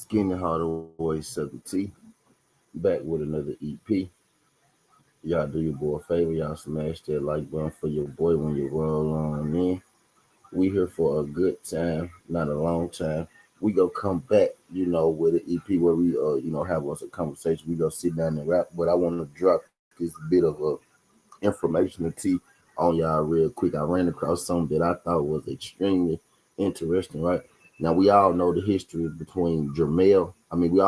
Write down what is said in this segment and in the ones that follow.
Skinny Hardaway 70 back with another EP. Y'all do your boy a favor, y'all smash that like button for your boy when you roll on in. We here for a good time, not a long time. We go come back, with an EP where we have us a conversation. We go sit down and rap, but I want to drop this bit of information to tea on y'all real quick. I ran across something that I thought was extremely interesting, right? Now we all know the history between we all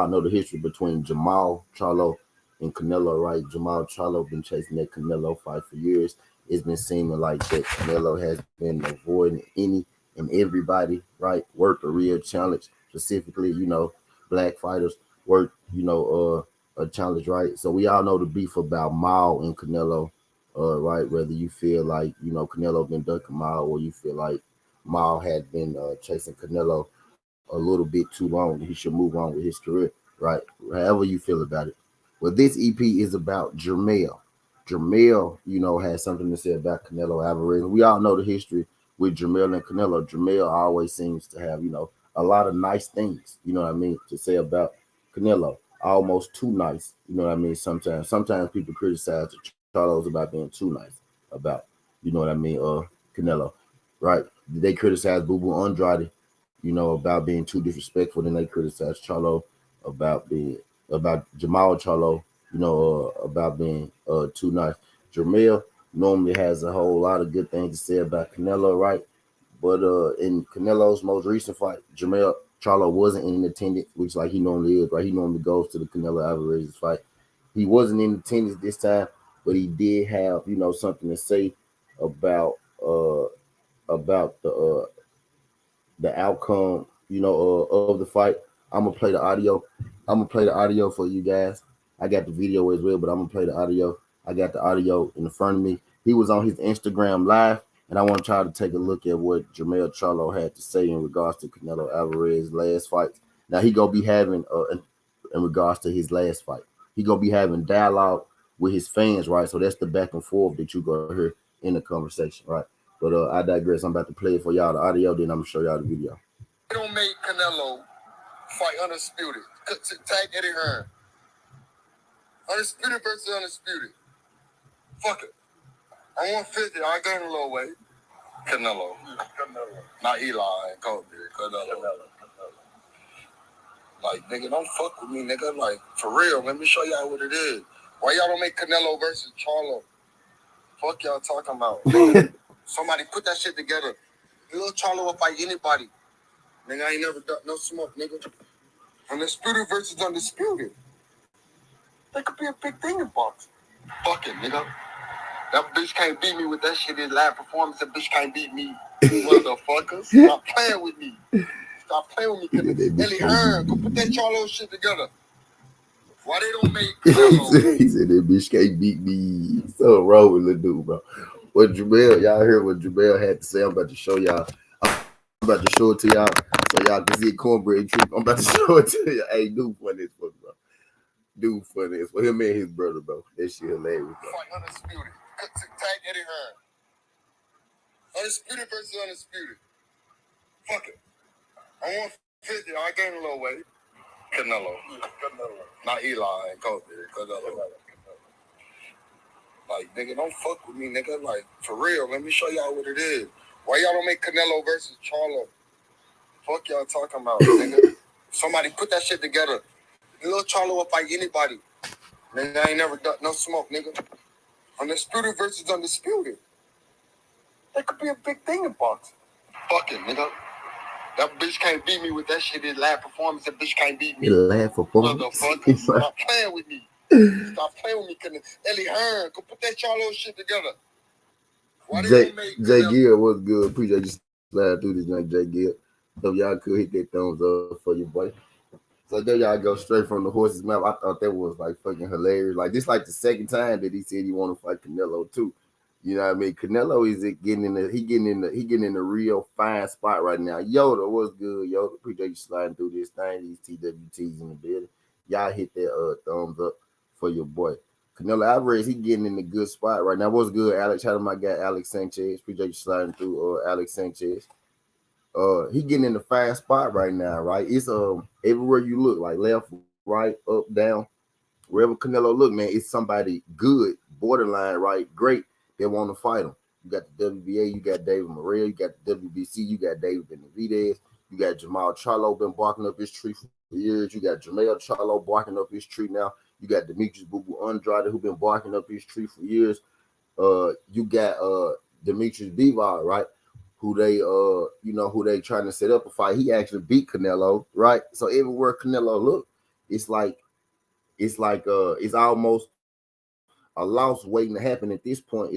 know the history between Jermell Charlo and Canelo, right? Jermell Charlo been chasing that Canelo fight for years. It's been seeming like that Canelo has been avoiding any and everybody, right? Work a real challenge, specifically, black fighters work, a challenge, right? So we all know the beef about Mao and Canelo, right? Whether you feel like Canelo been ducking Mao, or you feel like Mao had been chasing Canelo a little bit too long, he should move on with his career, right? However you feel about it. Well, this EP is about Jermell. Jermell, has something to say about Canelo Alvarez. We all know the history with Jermell and Canelo. Jermell always seems to have, a lot of nice things, to say about Canelo. Almost too nice, Sometimes people criticize the Charlos about being too nice about, Canelo, right? They criticize Boo Boo Andrade, about being too disrespectful. Then they criticize Charlo about being about Jamal Charlo, about being too nice. Jermell normally has a whole lot of good things to say about Canelo, right? But in Canelo's most recent fight, Jermell Charlo wasn't in attendance, which like he normally is, right? He normally goes to the Canelo Alvarez fight. He wasn't in attendance this time, but he did have, something to say about uh about the outcome, of the fight. I'm gonna play the audio. I'm gonna play the audio for you guys. I got the video as well, but I'm gonna play the audio. I got the audio in front of me. He was on his Instagram live, and I want y'all to take a look at what Jermell Charlo had to say in regards to Canelo Alvarez's last fight. Now he gonna be having in regards to his last fight. He gonna be having dialogue with his fans, right? So that's the back and forth that you gonna hear in the conversation, right? But I digress. I'm about to play it for y'all the audio, then I'm gonna show y'all the video. They don't make Canelo fight undisputed. Tag Eddie Hearn. Undisputed versus undisputed. Fuck it. I want 50. I gain a little weight. Canelo. Not Eli and Kobe. Canelo. Like, nigga, don't fuck with me, nigga. Like, for real, let me show y'all what it is. Why y'all don't make Canelo versus Charlo? Fuck y'all talking about. Somebody put that shit together. Little Charlo will fight anybody. Nigga, I ain't never done no smoke, nigga. Undisputed versus undisputed. That could be a big thing in boxing. Fuck it, nigga. That bitch can't beat me with that shit in live performance. That bitch can't beat me. Motherfuckers. Stop playing with me. Stop playing with me. Ellie Hearn, go put that Charlo shit together. Why they don't make Canelo? He said that bitch can't beat me. So wrong with the dude, bro. What Jermell, y'all heard what Jermell had to say. I'm about to show y'all. I'm about to show it to y'all so y'all can see cornbread truth. I'm about to show it to you. Hey, dude, funny as fuck, bro. Dude, funny as fuck. Him and his brother, bro. That shit hilarious, bro. Fight undisputed. Tag Eddie Hearn. Undisputed versus undisputed. Fuck it. I want 50. I gain a little weight. Canelo. Not Eli and Kobe. Canelo. Like, nigga, don't fuck with me, nigga. Like, for real, let me show y'all what it is. Why y'all don't make Canelo versus Charlo? Fuck y'all talking about, nigga. Somebody put that shit together. Little Charlo will fight anybody. Nigga, I ain't never done no smoke, nigga. Undisputed versus undisputed. That could be a big thing in boxing. Fuck it, nigga. That bitch can't beat me with that shit in live performance. That bitch can't beat me. Live performance. Motherfucker. Stop playing with me. Stop playing with me. Ellie Hearn, go put that Charlo shit together. Why Jay Gill was good. Appreciate you sliding through this night, Jay Gill. So y'all could hit that thumbs up for your boy. So there y'all go straight from the horse's mouth. I thought that was like fucking hilarious. Like this, like the second time that he said he want to fight Canelo too. You know what I mean? Canelo is getting in the real fine spot right now. Yoda, what's good? Yoda, appreciate you sliding through this thing. These TWTs in the building. Y'all hit that thumbs up for your boy. Canelo Alvarez, he getting in a good spot right now. What's good, Alex? Shout out my guy Alex Sanchez. Appreciate you sliding through Alex Sanchez. He getting in the fast spot right now, right? It's everywhere you look, like left, right, up, down, wherever Canelo look, man, it's somebody good, borderline, right, great, they want to fight him. You got the WBA, you got David Morrell, you got the WBC, you got David Benavidez, you got Jermell Charlo been barking up his tree for years. You got Jermell Charlo barking up his tree now. You got Demetrius Boo Boo Andrade who been barking up his tree for years. You got Demetrius Bivol, right? Who they trying to set up a fight. He actually beat Canelo, right? So everywhere Canelo look, it's like it's almost a loss waiting to happen at this point.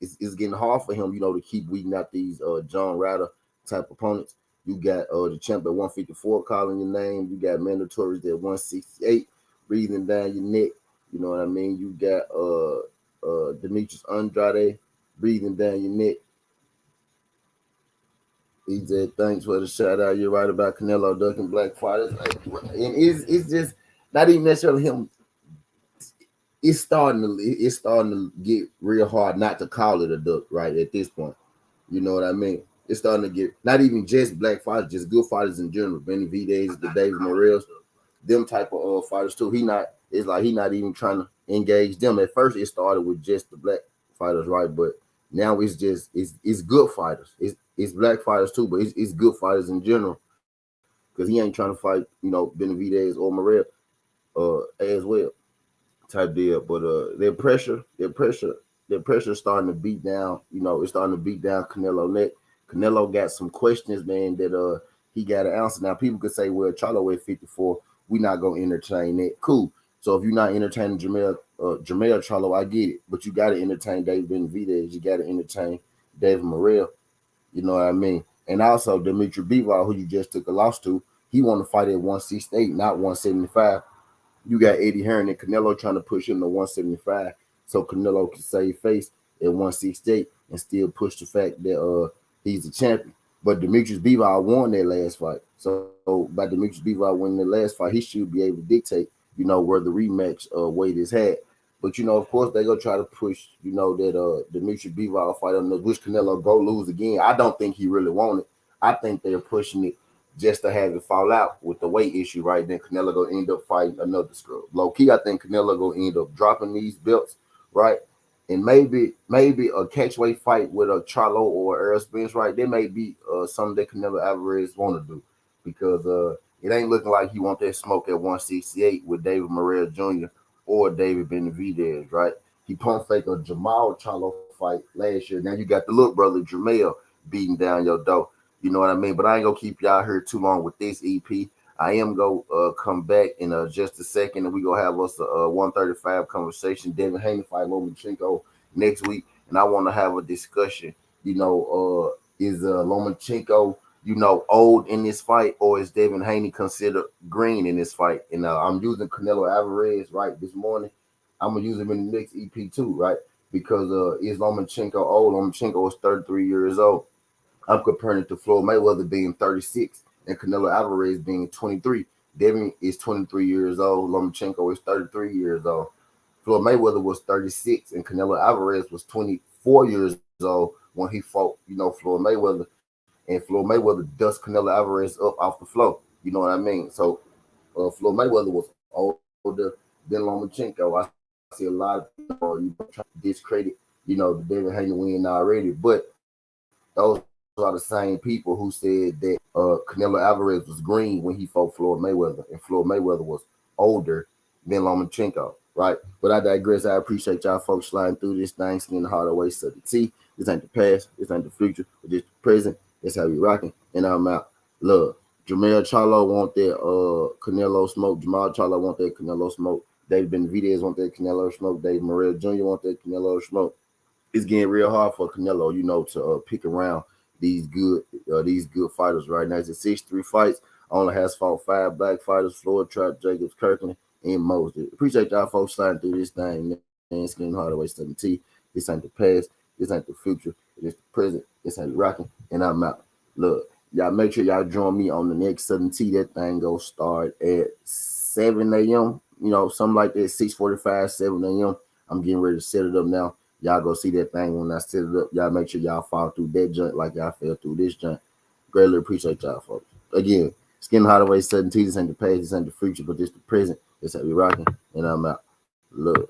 It's getting hard for him, to keep weeding out these John Ryder type opponents. You got the champ at 154 calling your name. You got mandatories at 168 breathing down your neck. You know what I mean? You got Demetrius Andrade breathing down your neck. He said, "Thanks for the shout out. You're right about Canelo ducking black fighters." And it's just not even necessarily him. It's starting to get real hard not to call it a duck right at this point. You know what I mean? It's starting to get not even just black fighters, just good fighters in general. Benavidez, the David Morrells, them type of fighters too. He not even trying to engage them. At first, it started with just the black fighters, right? But now it's good fighters. It's black fighters too, but it's good fighters in general because he ain't trying to fight Benavidez or Morrell as well type deal. But their pressure is starting to beat down. It's starting to beat down Canelo neck. Canelo got some questions, man, that he got to answer. Now people could say, well, Charlo at 54, we not gonna entertain that. Cool. So if you're not entertaining Jermell Charlo, I get it. But you got to entertain David Benavidez. You got to entertain David Morrell. You know what I mean? And also Demetrius Bivol, who you just took a loss to, he want to fight at 168, not 175. You got Eddie Hearn and Canelo trying to push him to 175 so Canelo can save face at 168 and still push the fact that he's the champion. But Demetrius Bivol won that last fight. So by Demetrius Bivol winning the last fight, he should be able to dictate, where the rematch weight is had. But of course they gonna try to push, that Demetrius Bivol fight on which Canelo go lose again. I don't think he really want it. I think they're pushing it just to have it fall out with the weight issue, right? Then Canelo gonna end up fighting another scrub. Low key, I think Canelo gonna end up dropping these belts, right? And maybe a catchweight fight with a Charlo or Errol Spence, right? There may be something that Canelo Alvarez want to do because it ain't looking like he want that smoke at 168 with David Morrell Jr. or David Benavidez, right? He pump fake a Jermell Charlo fight last year. Now you got the little brother Jermell beating down your door. You know what I mean? But I ain't gonna keep y'all here too long with this EP. I am gonna come back in just a second, and we gonna have us a 135 conversation. Devin Haney fight Lomachenko next week, and I want to have a discussion. Is Lomachenko old in this fight, or is Devin Haney considered green in this fight? And I'm using Canelo Alvarez right this morning. I'm gonna use him in the next EP too, right? Because is Lomachenko old? Lomachenko is 33 years old. I'm comparing it to Floyd Mayweather being 36 and Canelo Alvarez being 23. Devin is 23 years old. Lomachenko is 33 years old. Floyd Mayweather was 36 and Canelo Alvarez was 24 years old when he fought, Floyd Mayweather. And Floyd Mayweather dust Canelo Alvarez up off the floor. You know what I mean? So Floyd Mayweather was older than Lomachenko. I see a lot of people trying to discredit, the Devin Haney win already. But those are the same people who said that Canelo Alvarez was green when he fought Floyd Mayweather, and Floyd Mayweather was older than Lomachenko, right? But I digress. I appreciate y'all folks sliding through this thing, skin the harder way, so the T. This ain't the past, this ain't the future, it's just the present. That's how we rocking, and I'm out. Love. Jermell Charlo want that Canelo smoke. Jermell Charlo want that Canelo smoke. David Benavidez want that Canelo smoke. David Morrell Jr. want that Canelo smoke. It's getting real hard for Canelo, to pick around these good fighters right now. It's a 6-3 fights. Only has fought 5 black fighters: Floyd, Trout, Jacobs, Kirkland, and Moses. Appreciate y'all folks sliding through this thing, man. Skin hard away 17. This ain't the past. This ain't the future. It's the present. This ain't rocking. And I'm out. Look, y'all make sure y'all join me on the next 17. That thing go start at 7 a.m. Something like that. 6:45, 7 a.m. I'm getting ready to set it up now. Y'all go see that thing when I set it up. Y'all make sure y'all fall through that joint like y'all fell through this joint. Greatly appreciate y'all, folks. Again, Skin Hideaway 17. This ain't the past, this ain't the future, but this the present. This how we rocking, and I'm out. Love.